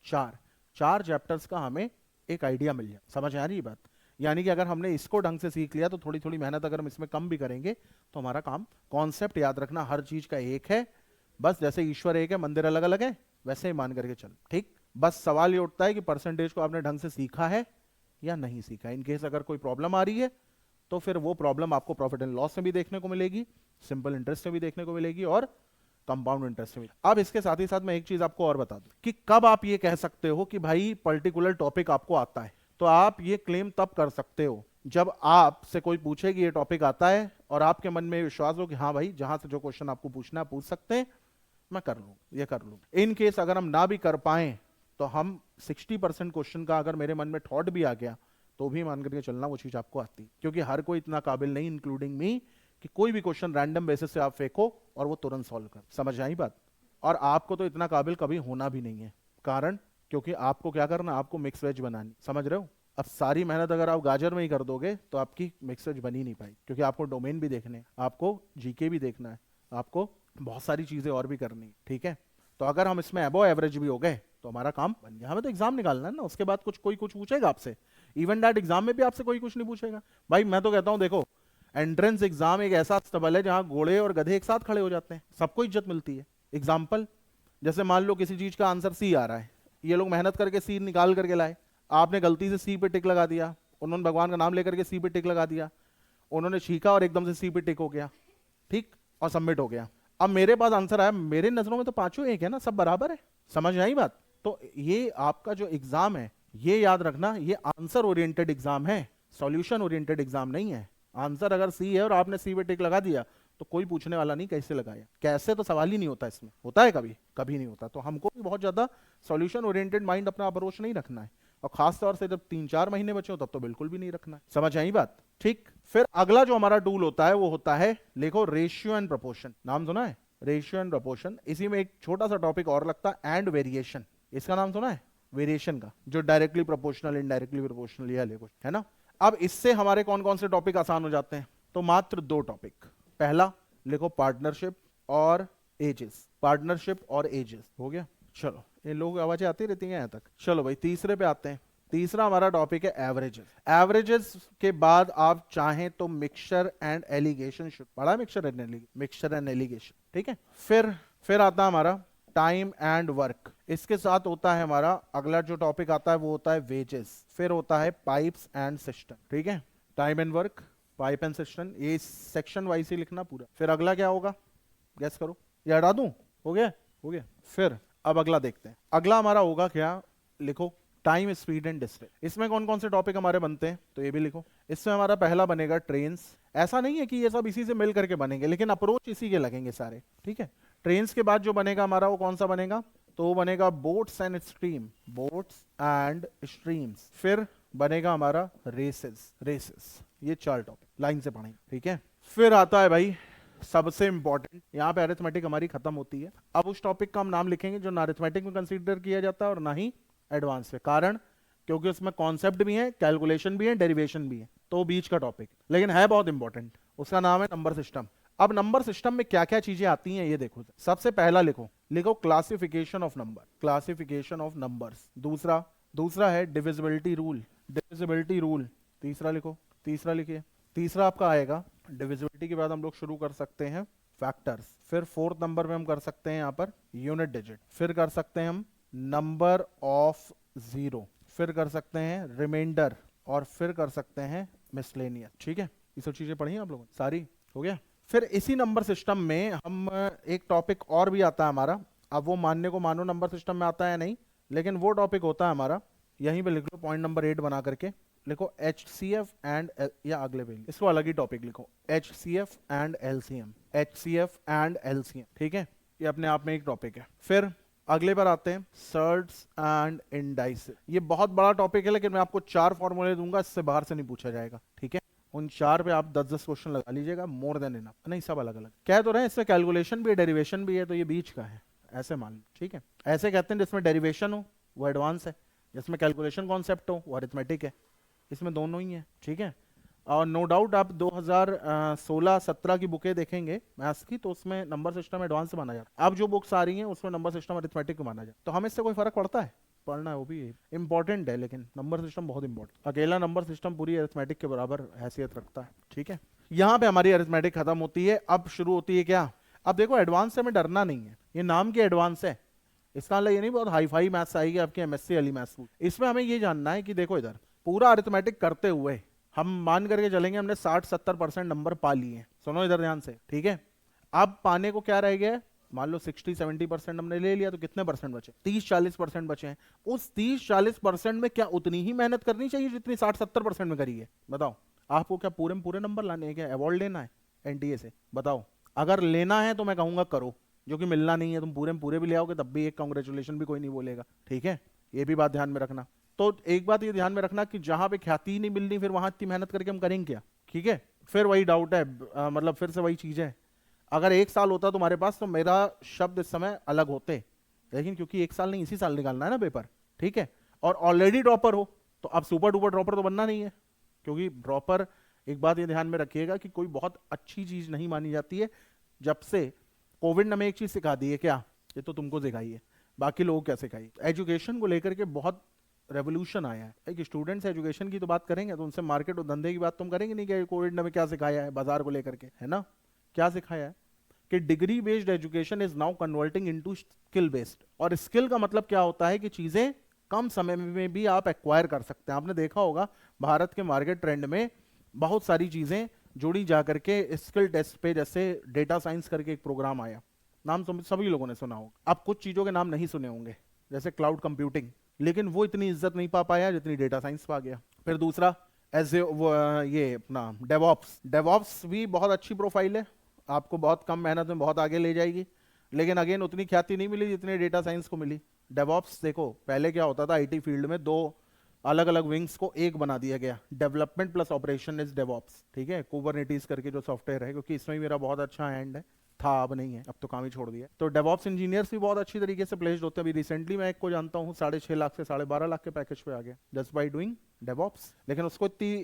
4 चैप्टर्स का हमें एक आइडिया मिल जाए। समझ आ रही है बात? यानी कि अगर हमने इसको ढंग से सीख लिया तो थोड़ी थोड़ी मेहनत अगर हम इसमें कम भी करेंगे तो हमारा काम। कॉन्सेप्ट याद रखना, हर चीज का एक है, बस जैसे ईश्वर एक है मंदिर अलग अलग है वैसे ही मान करके चल, ठीक। बस सवाल ये उठता है कि परसेंटेज को आपने ढंग से सीखा है या नहीं सीखा। इन केस अगर कोई प्रॉब्लम आ रही है तो फिर वो प्रॉब्लम आपको प्रॉफिट एंड लॉस में भी देखने को मिलेगी, सिंपल इंटरेस्ट में भी देखने को मिलेगी और कंपाउंड इंटरेस्ट में। अब इसके साथ ही साथ मैं एक चीज आपको और बता दूं कि कब आप ये कह सकते हो कि भाई पर्टिकुलर टॉपिक आपको आता है। तो आप ये क्लेम तब कर सकते हो जब आपसे कोई पूछे कि ये टॉपिक आता है और आपके मन में विश्वास हो कि हाँ भाई जहां से जो क्वेश्चन आपको पूछना है पूछ सकते हैं, मैं कर लूँ, ये कर लूँ। इन केस अगर हम ना भी कर पाए तो हम 60% क्वेश्चन का अगर मेरे मन में थॉट भी आ गया तो भी मान करके चलना वो चीज आपको आती है, क्योंकि हर कोई इतना काबिल नहीं, इंक्लूडिंग मी, कि कोई भी क्वेश्चन रैंडम बेसिस से आप फेंको और वो तुरंत सॉल्व कर। समझ आई बात? और आपको तो इतना काबिल कभी होना भी नहीं है, कारण क्योंकि आपको क्या करना, आपको मिक्स वेज बनानी। समझ रहे हो? अब सारी मेहनत अगर आप गाजर में ही कर दोगे तो आपकी मिक्स वेज बन ही नहीं पाई, क्योंकि आपको डोमेन भी देखने हैं, आपको जीके भी देखना है, आपको बहुत सारी चीजें और भी करनी है। ठीक है, तो अगर हम इसमें अबव एवरेज भी हो गए तो हमारा काम बन गया। हमें तो एग्जाम निकालना है ना, उसके बाद कोई कुछ पूछेगा आपसे? इवन दैट एग्जाम में भी आपसे कोई कुछ नहीं पूछेगा भाई। मैं तो कहता हूं देखो, एंट्रेंस एग्जाम एक ऐसा अस्तबल है जहां घोड़े और गधे एक साथ खड़े हो जाते हैं, सबको इज्जत मिलती है। एग्जाम्पल, जैसे मान लो किसी चीज का आंसर सी आ रहा है, ये लोग मेहनत करके सी निकाल करके लाए, आपने गलती से सी पे टिक लगा दिया, उन्होंने भगवान का नाम लेकर के सी पे टिक लगा दिया, उन्होंने छीका और एकदम से सी पे टिक हो गया, ठीक, और सबमिट हो गया। अब मेरे पास आंसर आया, मेरे नजरों में तो पांचों एक है ना, सब बराबर है। समझ आई बात? तो ये आपका जो एग्जाम है, ये याद रखना, ये आंसर ओरिएंटेड एग्जाम है, सॉल्यूशन ओरिएंटेड एग्जाम नहीं है। आंसर अगर सी है और आपने सी पे टिक लगा दिया तो कोई पूछने वाला नहीं कैसे लगाया, कैसे तो सवाल ही नहीं होता इसमें। होता है कभी? कभी नहीं होता। तो हमको भी बहुत ज्यादा सॉल्यूशन ओरिएंटेड माइंड अपना अप्रोच नहीं रखना है, और खास तौर से जब 3-4 महीने बचे हो तब तो बिल्कुल भी नहीं रखना है। समझ आई बात? ठीक। फिर अगला जो हमारा टूल होता है वो होता है, देखो, रेशियो एंड प्रोपोर्शन। नाम सुना है? Ratio and proportion. इसी में एक छोटा सा टॉपिक और लगता है, एंड वेरिएशन। इसका नाम सुना है? वेरिएशन का, जो डायरेक्टली प्रोपोर्शनल, इनडायरेक्टली प्रोपोर्शनल, यह देखो, है ना। अब इससे हमारे कौन कौन से टॉपिक आसान हो जाते हैं? तो मात्र 2 टॉपिक। पहला लिखो, पार्टनरशिप और एजेस। पार्टनरशिप और एजेस हो गया। चलो, ये लोग आवाजें आती रहती हैं यहां तक। चलो भाई, तीसरे पे आते हैं। तीसरा हमारा टॉपिक है एवरेजेस। एवरेजेस के बाद आप चाहें तो मिक्सचर एंड एलिगेशन पढ़ा, मिक्सचर एंड एलिगेशन, ठीक है। फिर आता है हमारा टाइम एंड वर्क। इसके साथ होता है हमारा अगला जो टॉपिक आता है वो होता है वेजेस। फिर होता है पाइप्स एंड सिस्टम, ठीक है। Time and work, pipe and system, ये सेक्शन वाइज ही लिखना पूरा। फिर अगला क्या होगा, गैस करो, या हटा दूं? हो गया, हो गया। फिर अब अगला देखते हैं। अगला हमारा होगा क्या, लिखो, टाइम, स्पीड एंड डिस्टेंस। इसमें कौन कौन से टॉपिक हमारे बनते हैं तो ये भी लिखो। इसमें हमारा पहला बनेगा ट्रेन्स। ऐसा नहीं है कि ये सब इसी से मिल करके बनेंगे, लेकिन अप्रोच इसी के लगेंगे सारे, ठीक है। ट्रेन्स के बाद जो बनेगा हमारा वो कौन सा बनेगा, तो वो बनेगा boats and stream, boats and streams. फिर बनेगा हमारा रेसेस। ये 4 टॉपिक लाइन से पढ़ेंगे, ठीक है। फिर आता है भाई सबसे इंपॉर्टेंट, यहाँ पे अरिथमेटिक हमारी खत्म होती है। अब उस टॉपिक का हम नाम लिखेंगे जो ना अरिथमेटिक में कंसीडर किया जाता है और ना ही एडवांस पे। कारण क्योंकि उसमें कॉन्सेप्ट भी है, कैलकुलेशन भी है, डेरिवेशन भी है, तो बीच का टॉपिक, लेकिन है बहुत इंपॉर्टेंट। उसका नाम है नंबर सिस्टम। अब नंबर सिस्टम में क्या क्या चीजें आती हैं ये देखो। सबसे पहला लिखो classification of number, classification of numbers. दूसरा है डिविजिबिलिटी रूल। तीसरा लिखो, तीसरा लिखिए। तीसरा आपका आएगा, डिविजिबिलिटी के बाद हम लोग शुरू कर सकते हैं फैक्टर्स। फिर 4th नंबर में हम कर सकते हैं यहाँ पर यूनिट डिजिट। फिर कर सकते हैं हम नंबर ऑफ जीरो। फिर कर सकते हैं रिमाइंडर, और फिर कर सकते हैं मिसलेनियस, ठीक है। ये सब चीजें पढ़ी हैं आप लोगों ने, सारी हो गया। फिर इसी नंबर सिस्टम में हम एक टॉपिक और भी आता है हमारा, अब वो मानने को मानो नंबर सिस्टम में आता है नहीं, लेकिन वो टॉपिक होता है हमारा, यहीं पे लिख लो पॉइंट नंबर 8 बना करके लिखो, HCF एंड, या अगले पेज इसको अलग ही टॉपिक लिखो, HCF एंड LCM, ठीक है। ये अपने आप में एक टॉपिक है। फिर अगले पर आते हैं सर्ट्स एंड इंडाइसेस। ये बहुत बड़ा टॉपिक है, लेकिन मैं आपको 4 फॉर्मूले दूंगा, इससे बाहर से नहीं पूछा जाएगा, ठीक है। उन 4 पे आप 10-10 क्वेश्चन लगा लीजिएगा, मोर देन इनफ। नहीं, सब अलग अलग कह तो रहे हैं, इसमें कैलकुलेशन भी है, डेरिवेशन भी है, तो ये बीच का है, ऐसे मान लो, ठीक है। ऐसे कहते हैं जिसमें डेरिवेशन हो वो एडवांस है, जिसमें कैलकुलेशन कॉन्सेप्ट हो वो अरिथमेटिक है। इसमें दोनों ही है, ठीक है। और नो डाउट आप 2016-17 की बुकें देखेंगे मैथ्स की, तो उसमें नंबर सिस्टम एडवांस माना जाता है। अब जो बुक्स आ रही हैं उसमें नंबर सिस्टम अरिथमेटिक माना जाता है। तो हमें इससे कोई फर्क पड़ता है? पढ़ना है, वो भी इंपॉर्टेंट है, लेकिन नंबर सिस्टम बहुत इंपॉर्टेंट। अकेला नंबर सिस्टम पूरी अरिथमेटिक के बराबर हैसियत रखता है, ठीक है। यहाँ पे हमारी अरिथमेटिक खत्म होती है। अब शुरू होती है क्या, अब देखो एडवांस से हमें डरना नहीं है, ये नाम की एडवांस है, इसका मतलब ये नहीं बहुत हाई फाई मैथ्स आएगी आपकी MSc वाली मैथ्स। इसमें हमें ये जानना है कि देखो इधर पूरा अरिथमेटिक करते हुए हम मान करके चलेंगे हमने 60-70% नंबर पा लिए। सुनो इधर ध्यान से, ठीक है। अब पाने को क्या रह गया, मान लो 60-70% हमने ले लिया, तो कितने परसेंट बचे? 30-40% बचे हैं। उस 30-40% में क्या उतनी ही मेहनत करनी चाहिए जितनी 60-70% में करी है? बताओ, आपको क्या पूरे में पूरे नंबर लाने हैं? क्या अवार्ड लेना है NTA से? बताओ। अगर लेना है तो मैं कहूंगा करो, जो कि मिलना नहीं है, तुम पूरे में पूरे भी ले आओगे तब भी एक कांग्रेचुलेशन भी कोई नहीं बोलेगा, ठीक है। ये भी बात ध्यान में रखना। तो एक बात ये ध्यान में रखना कि जहां पे ख्याति ही नहीं मिलनी, फिर वहां इतनी मेहनत करके हम करेंगे क्या, ठीक है। फिर वही डाउट है, मतलब फिर से वही चीज है। अगर 1 साल होता तुम्हारे पास तो मेरा शब्द इस समय अलग होते, लेकिन क्योंकि 1 साल नहीं, इसी साल निकालना है ना पेपर, ठीक है, और ऑलरेडी ड्रॉपर हो तो अब सुपर डुपर ड्रॉपर तो बनना नहीं है। क्योंकि ड्रॉपर, एक बात ये ध्यान में रखिएगा कि कोई बहुत अच्छी चीज नहीं मानी जाती है। जब से कोविड ने हमें एक चीज सिखा दी है, क्या, ये तो तुमको सिखाई है, बाकी लोग क्या सिखाई, एजुकेशन को लेकर के बहुत रेवोल्यूशन आया है। एक स्टूडेंट्स एजुकेशन की तो बात करेंगे तो उनसे मार्केट और धंधे की बात तुम करेंगे नहीं कि कोविड ने हमें क्या सिखाया है बाजार को लेकर के, है ना। क्या सिखाया है कि degree based education is now converting into skill based. और स्किल का मतलब क्या होता है कि चीजें कम समय में भी आप एक्वायर कर सकते हैं। आपने देखा होगा भारत के मार्केट ट्रेंड में बहुत सारी चीजें जोड़ी जा करके स्किल टेस्ट पे, जैसे डेटा साइंस करके एक प्रोग्राम आया, नाम सभी लोगों ने सुना होगा। अब कुछ चीजों के नाम नहीं सुने होंगे, जैसे क्लाउड कंप्यूटिंग, लेकिन वो इतनी इज्जत नहीं पा पाया जितनी डेटा साइंस पा गया। फिर दूसरा ये अपना डेवॉप्स भी बहुत अच्छी प्रोफाइल है, आपको बहुत कम मेहनत में बहुत आगे ले जाएगी, लेकिन अगेन उतनी ख्याति नहीं मिली जितनी डेटा साइंस को मिली। डेवॉप्स देखो, पहले क्या होता था, आईटी फील्ड में 2 अलग अलग विंग्स को एक बना दिया गया, development plus operation is DevOps, ठीक है, कुबरनेटिस करके जो सॉफ्टवेयर है, क्योंकि इसमें मेरा बहुत अच्छा हैंड है, था, अब नहीं है, अब तो काम ही छोड़ दिया। तो डेवॉप्स इंजीनियर्स भी बहुत अच्छी तरीके से प्लेस्ड होते हैं। अभी रिसेंटली मैं एक को जानता हूँ 6.5 लाख से 12.5 लाख के पैकेज पे आ गया जस्ट बाय डूइंग डेवॉप्स, लेकिन उसको इतनी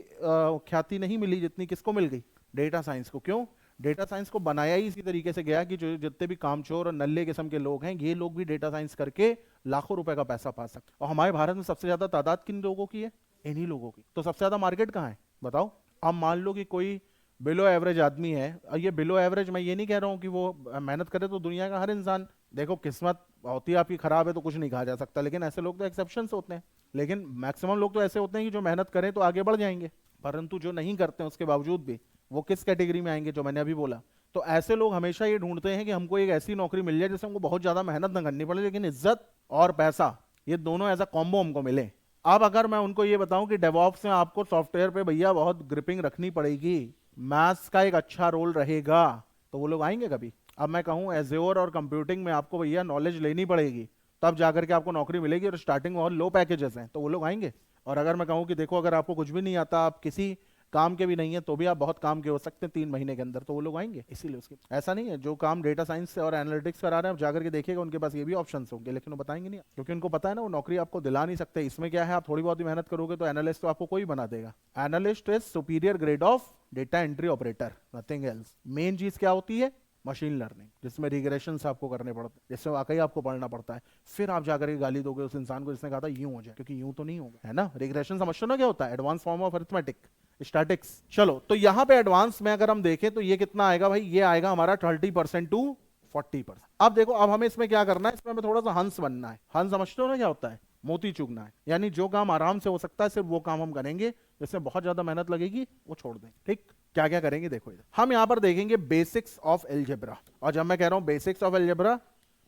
ख्याति नहीं मिली जितनी किसको मिल गई, डेटा साइंस को। क्यों? डेटा साइंस को बनाया ही इसी तरीके से गया कि जो जितने भी कामचोर और नल्ले किस्म के लोग हैं, ये लोग भी डेटा साइंस करके लाखों रुपए का पैसा पा सकते। और हमारे भारत में सबसे ज्यादा तादाद किन लोगों की है? इन्हीं लोगों की। तो सबसे ज्यादा मार्केट कहाँ है बताओ? अब मान लो कि कोई बिलो एवरेज आदमी है, और ये बिलो एवरेज मैं ये नहीं कह रहा हूँ कि वो मेहनत करे, तो दुनिया का हर इंसान, देखो किस्मत होती है आपकी खराब है तो कुछ नहीं कहा जा सकता, लेकिन ऐसे लोग तो एक्सेप्शंस होते हैं, लेकिन मैक्सिमम लोग तो ऐसे होते हैं कि जो मेहनत करें तो आगे बढ़ जाएंगे, परंतु जो नहीं करते हैं उसके बावजूद भी वो किस कैटेगरी में आएंगे, जो मैंने अभी बोला। तो ऐसे लोग हमेशा ये ढूंढते हैं कि हमको एक ऐसी नौकरी मिल जाए जिससे हमको बहुत ज्यादा मेहनत न करनी पड़े, लेकिन इज्जत और पैसा ये दोनों एज अ कॉम्बो हमको मिले। अब अगर मैं उनको ये बताऊं कि डेवॉप्स में आपको सॉफ्टवेयर पे भैया बहुत ग्रिपिंग रखनी पड़ेगी, मैथ्स का एक अच्छा रोल रहेगा, तो वो लोग आएंगे कभी? अब मैं कहूं एज़्योर और कंप्यूटिंग में आपको भैया नॉलेज लेनी पड़ेगी, तब जाकर के आपको नौकरी मिलेगी, और स्टार्टिंग में बहुत लो पैकेजेस हैं, तो वो लोग आएंगे। और अगर मैं कहूं कि देखो अगर आपको कुछ भी नहीं आता, आप किसी काम के भी नहीं है, तो भी आप बहुत काम के हो सकते हैं 3 महीने के अंदर, तो वो लोग आएंगे। इसीलिए उसके ऐसा नहीं है, जो काम डेटा साइंस से और एनालिटिक्स करा रहे हैं, आप जाकर के देखिएगा उनके पास ये भी ऑप्शंस होंगे, लेकिन वो बताएंगे नहीं, क्योंकि उनको पता है ना वो नौकरी आपको दिला नहीं सकते। इसमें क्या है, आप थोड़ी बहुत ही मेहनत करोगे तो एनालिस्ट तो आपको कोई बना देगा। Analyst is superior grade of data entry operator, nothing else. Main चीज क्या होती है? मशीन लर्निंग, जिसमें रिग्रेशंस आपको करने पड़ते हैं, जिसमें वाकई आपको पढ़ना पड़ता है। फिर आप जाकर के गाली दोगे उस इंसान को जिसने कहा था यूं हो जाए, क्योंकि यूं तो नहीं होगा, है ना। रिग्रेशन समझते हो ना क्या होता है? Advance form of arithmetic, statics. चलो, तो यहां पे एडवांस में अगर हम देखें तो ये कितना आएगा भाई? ये आएगा हमारा 30% टू 40%। अब देखो, अब हमें इसमें क्या करना है, इसमें हमें थोड़ा सा हंस बनना है। हंस समझते हो ना क्या होता है? मोती चुगना है, यानी जो काम आराम से हो सकता है सिर्फ वो काम हम करेंगे, जिसमें बहुत ज्यादा मेहनत लगेगी वो छोड़ देंगे। ठीक, क्या क्या करेंगे देखो इधर। हम यहां पर देखेंगे बेसिक्स ऑफ एलजेब्रा, और जब मैं कह रहा हूं बेसिक्स ऑफ एलजेब्रा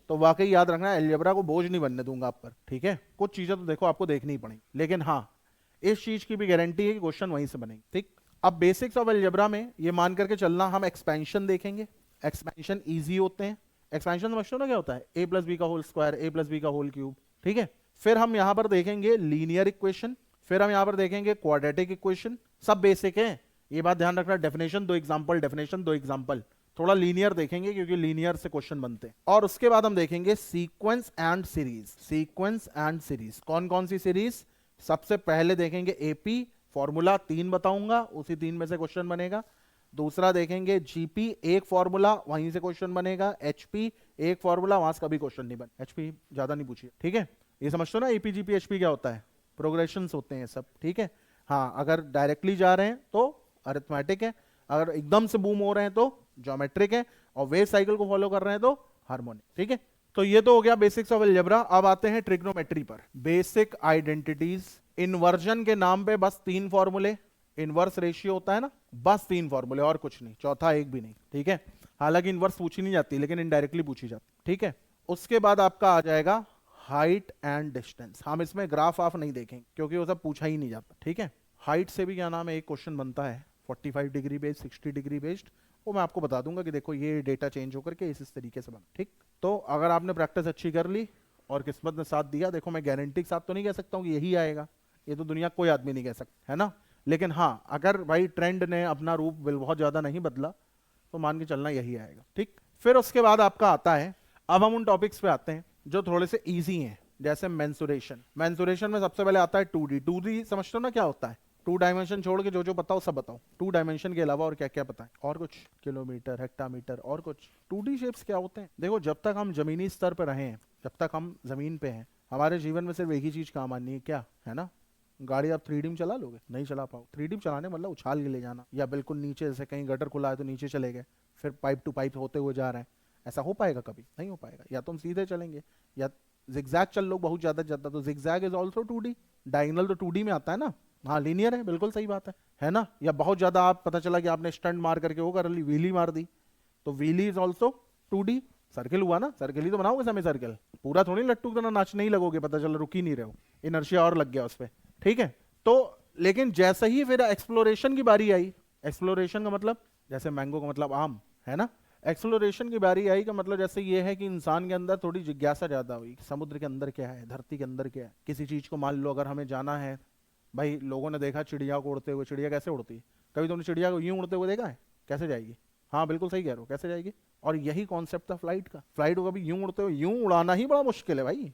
तो वाकई याद रखना, एलजेब्रा को बोझ नहीं बनने दूंगा आप पर, ठीक है। कुछ चीजें तो देखो आपको देखनी ही पड़ेगी, लेकिन हाँ इस चीज की भी गारंटी है कि क्वेश्चन वहीं से बनेंगे। ठीक, अब बेसिक्स ऑफ एलजेब्रा में ये मान करके चलना, हम एक्सपेंशन देखेंगे। एक्सपेंशन इजी होते हैं। एक्सपेंशन समझते हो ना क्या होता है? ए प्लस बी का होल स्क्वायर, ए प्लस बी का होल क्यूब, ठीक है। फिर हम यहां पर देखेंगे लीनियर इक्वेशन, फिर हम यहां पर देखेंगे क्वाड्रेटिक इक्वेशन, सब बेसिक है, ये बात ध्यान रखना। डेफिनेशन 2 एग्जांपल, डेफिनेशन 2 एग्जांपल, थोड़ा लीनियर देखेंगे क्योंकि लीनियर से क्वेश्चन बनते हैं। और उसके बाद हम देखेंगे sequence and series. Sequence and series, कौन कौन सी सीरीज? सबसे पहले देखेंगे एपी, फॉर्मूला 3 बताऊंगा, उसी 3 में से क्वेश्चन बनेगा। दूसरा देखेंगे जीपी, एक फॉर्मूला, वहीं से क्वेश्चन बनेगा। एचपी, एक फॉर्मूला, वहां से कभी क्वेश्चन नहीं बने, एचपी ज्यादा नहीं पूछिए, ठीक है। ये समझते हो ना एपी जीपी एचपी क्या होता है? प्रोग्रेशंस होते हैं सब, ठीक है। हाँ, अगर डायरेक्टली जा रहे हैं तो अरिथमेटिक है, अगर एकदम से बूम हो रहे हैं तो ज्योमेट्रिक है, और वेव साइकिल को फॉलो कर रहे हैं तो हार्मोनिक, ठीक है। तो ये तो हो गया बेसिक्स ऑफ अलजेब्रा। अब आते हैं ट्रिग्नोमेट्री पर। बेसिक आइडेंटिटीज, इन्वर्जन के नाम पे बस 3 फॉर्मूले, इनवर्स रेशियो होता है ना, बस 3 फॉर्मूले और कुछ नहीं, चौथा एक भी नहीं, ठीक है। हालांकि इनवर्स पूछी नहीं जाती, लेकिन इनडायरेक्टली पूछी जाती, ठीक है। उसके बाद आपका आ जाएगा हाइट एंड डिस्टेंस। हम इसमें ग्राफ ऑफ नहीं देखेंगे क्योंकि वो सब पूछा ही नहीं जाता, ठीक है। हाइट से भी क्या नाम है, एक क्वेश्चन बनता है 45 डिग्री बेस्ड, 60 डिग्री बेस्ड, वो मैं आपको बता दूंगा कि देखो ये डेटा चेंज होकर के इस तरीके से बना, ठीक। तो अगर आपने प्रैक्टिस अच्छी कर ली और किस्मत ने साथ दिया, देखो मैं गारंटी के साथ तो नहीं कह सकता हूँ कि यही आएगा, ये तो दुनिया कोई आदमी नहीं कह सकता, है ना। लेकिन हाँ, अगर भाई ट्रेंड ने अपना रूप बहुत ज्यादा नहीं बदला तो मान के चलना यही आएगा। ठीक, फिर उसके बाद आपका आता है, अब हम उन टॉपिक्स पे आते हैं जो थोड़े से इजी हैं, जैसे मेंसुरेशन। मेंसुरेशन में सबसे पहले आता है 2D। 2D समझते हो ना क्या होता है? 2 डायमेंशन छोड़ के जो बताओ सब बताओ। 2 डायमेंशन के अलावा और क्या क्या पता है? और कुछ? किलोमीटर, हेक्टामीटर, और कुछ? 2D शेप्स क्या होते हैं? देखो, जब तक हम जमीनी स्तर पर रहे हैं, जब तक हम जमीन पे हैं, हमारे जीवन में सिर्फ एक ही चीज काम आनी है, क्या है ना? गाड़ी आप 3D में चला लोगे? नहीं चला पाओ। 3D में चलाने मतलब उछाल के ले जाना, या बिल्कुल नीचे, जैसे कहीं गटर खुला है तो नीचे चले गए, फिर पाइप टू पाइप होते हुए जा रहे हैं। ऐसा हो पाएगा? कभी नहीं हो पाएगा। या तो हम सीधे चलेंगे या जिगजैग चल लो बहुत ज्यादा, तो zigzag is also 2D। Diagonal तो 2D में आता है ना। हाँ, लीनियर है, बिल्कुल सही बात है ना? या बहुत ज्यादा आप पता चला कि आपने स्टंट मार करके वो कर ली, व्हीली मार दी, तो wheelie is also 2D। Circle हुआ ना, सर्किल ही तो बनाओगे समय सर्किल, पूरा थोड़ी लट्टू की तरह नाचने ही लगोगे, पता चला रुक ही नहीं रहे हो, इनर्शिया और लग गया उस पर। ठीक है, तो लेकिन जैसे ही फिर एक्सप्लोरेशन की बारी आई, एक्सप्लोरेशन का मतलब जैसे मैंगो का मतलब आम है ना, एक्सप्लोरेशन की बारी आई का मतलब जैसे ये है कि इंसान के अंदर थोड़ी जिज्ञासा ज्यादा हुई, समुद्र के अंदर क्या है, धरती के अंदर क्या है, किसी चीज को मान लो अगर हमें जाना है, भाई लोगों ने देखा चिड़िया को उड़ते हुए, चिड़िया कैसे उड़ती है? कभी तुमने चिड़िया को यूं उड़ते हुए देखा है? कैसे जाएगी? हाँ बिल्कुल सही कह रहे हो, कैसे जाएगी? और यही कॉन्सेप्ट था फ्लाइट का। फ्लाइट को कभी यूं उड़ते हुए, यूं उड़ाना ही बड़ा मुश्किल है भाई।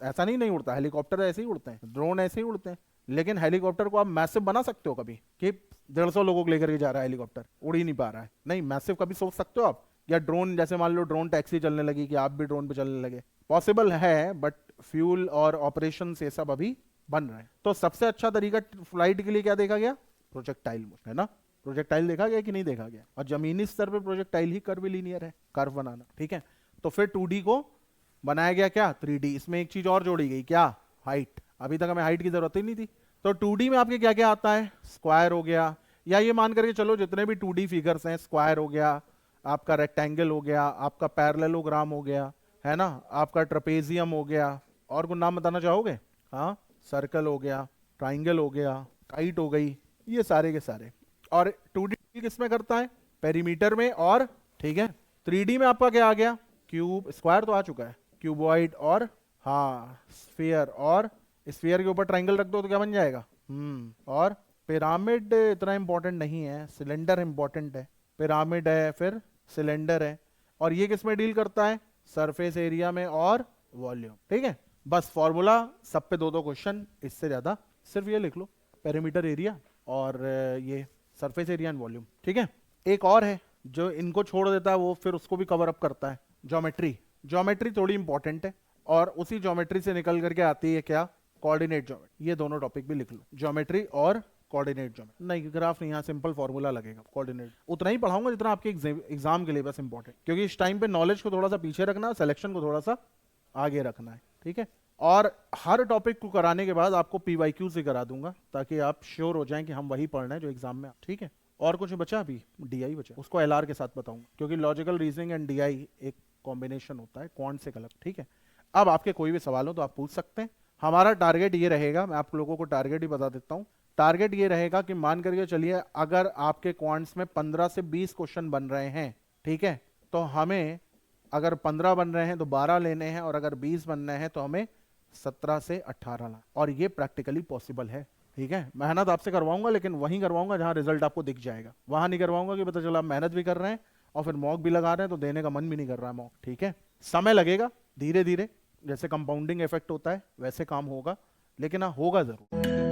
ऐसा नहीं उड़ता। हेलीकॉप्टर ऐसे ही उड़ते हैं, ड्रोन ऐसे ही उड़ते हैं, लेकिन हेलीकॉप्टर को आप मैसिव बना सकते हो कभी कि 150 लोगों को लेकर के जा रहा है हेलीकॉप्टर, उड़ ही नहीं पा रहा है? नहीं, मैसिव कभी सोच सकते हो आप? या ड्रोन, जैसे मान लो ड्रोन टैक्सी चलने लगी कि आप भी ड्रोन पे चलने लगे, पॉसिबल है, बट फ्यूल और ऑपरेशन से सब अभी बन रहे हैं। तो सबसे अच्छा तरीका फ्लाइट के लिए क्या देखा गया? प्रोजेक्टाइल, है ना? प्रोजेक्टाइल देखा गया कि नहीं देखा गया? और जमीनी स्तर पे प्रोजेक्टाइल ही कर्व लीनियर है, कर्व बनाना। ठीक है, तो फिर 2D को बनाया गया क्या? 3D। इसमें एक चीज और जोड़ी गई, क्या? हाइट। अभी तक हमें हाइट की जरूरत ही नहीं थी। तो 2D में आपके क्या क्या आता है? स्क्वायर हो गया, या ये मान करके चलो जितने भी 2D फिगर्स हैं, स्क्वायर हो गया आपका, रेक्टेंगल हो गया आपका, पैरेललोग्राम हो गया, है ना, आपका ट्रपेजियम हो गया, और कुछ नाम बताना चाहोगे? हाँ, सर्कल हो गया, ट्राइंगल हो गया, काइट हो गई, ये सारे के सारे। और 2D किसमें करता है? पेरीमीटर में। और ठीक है, 3D में आपका क्या आ गया? क्यूब, स्क्वायर तो आ चुका है, क्यूबॉइड, और हाँ स्फीयर, और स्फीयर के ऊपर ट्राइंगल रख दो तो क्या बन जाएगा? और पिरामिड इतना इंपॉर्टेंट नहीं है, सिलेंडर इंपॉर्टेंट है। पिरामिड है, फिर सिलेंडर है, और ये किस में डील करता है? सरफेस एरिया में और वॉल्यूम। ठीक है, बस फॉर्मूला सब पे 2-2 क्वेश्चन, इससे ज्यादा सिर्फ ये लिख लो, पेरीमीटर एरिया और ये सरफेस एरिया एंड वॉल्यूम। ठीक है, एक और है जो इनको छोड़ देता है, वो फिर उसको भी कवर अप करता है, ज्योमेट्री। ज्योमेट्री थोड़ी इंपॉर्टेंट है, और उसी ज्योमेट्री से निकल करके आती है क्या? Coordinate geometry. ये दोनों टॉपिक भी लिख लो, ज्योमेट्री और कोऑर्डिनेट ज्योमेट्री। नहीं, ग्राफ नहीं, यहाँ सिंपल फॉर्मूला लगेगा, कोऑर्डिनेट उतना ही पढ़ाऊंगा जितना आपके एग्जाम के लिए बस इंपॉर्टेंट, क्योंकि इस टाइम पे नॉलेज को थोड़ा सा पीछे रखना, सिलेक्शन को थोड़ा सा आगे रखना है। ठीक है, और हर टॉपिक को कराने के बाद आपको PYQ से करा दूंगा, ताकि आप श्योर हो जाएं कि हम वही पढ़ना है जो एग्जाम में। ठीक है, और कुछ बचा? अभी DI बचा, उसको LR के साथ बताऊंगा, क्योंकि लॉजिकल रीजनिंग एंड DI एक कॉम्बिनेशन होता है, क्वांट से अलग। ठीक है, अब आपके कोई भी सवाल हो तो आप पूछ सकते हैं। हमारा टारगेट ये रहेगा, मैं आप लोगों को टारगेट ही बता देता हूँ। टारगेट ये रहेगा कि मान करके चलिए अगर आपके क्वांट्स में 15 से 20 क्वेश्चन बन रहे हैं, ठीक है, तो हमें अगर 15 बन रहे हैं तो 12 लेने हैं, और अगर 20 बनने हैं तो हमें 17 से 18 ला। और ये प्रैक्टिकली पॉसिबल है। ठीक है, मेहनत आपसे करवाऊंगा, लेकिन वहीं करवाऊंगा जहां रिजल्ट आपको दिख जाएगा। वहां नहीं करवाऊंगा कि पता चला आप मेहनत भी कर रहे हैं और फिर मॉक भी लगा रहे हैं तो देने का मन भी नहीं कर रहा है मॉक। ठीक है, समय लगेगा, धीरे धीरे जैसे कंपाउंडिंग इफेक्ट होता है वैसे काम होगा, लेकिन हाँ होगा जरूर।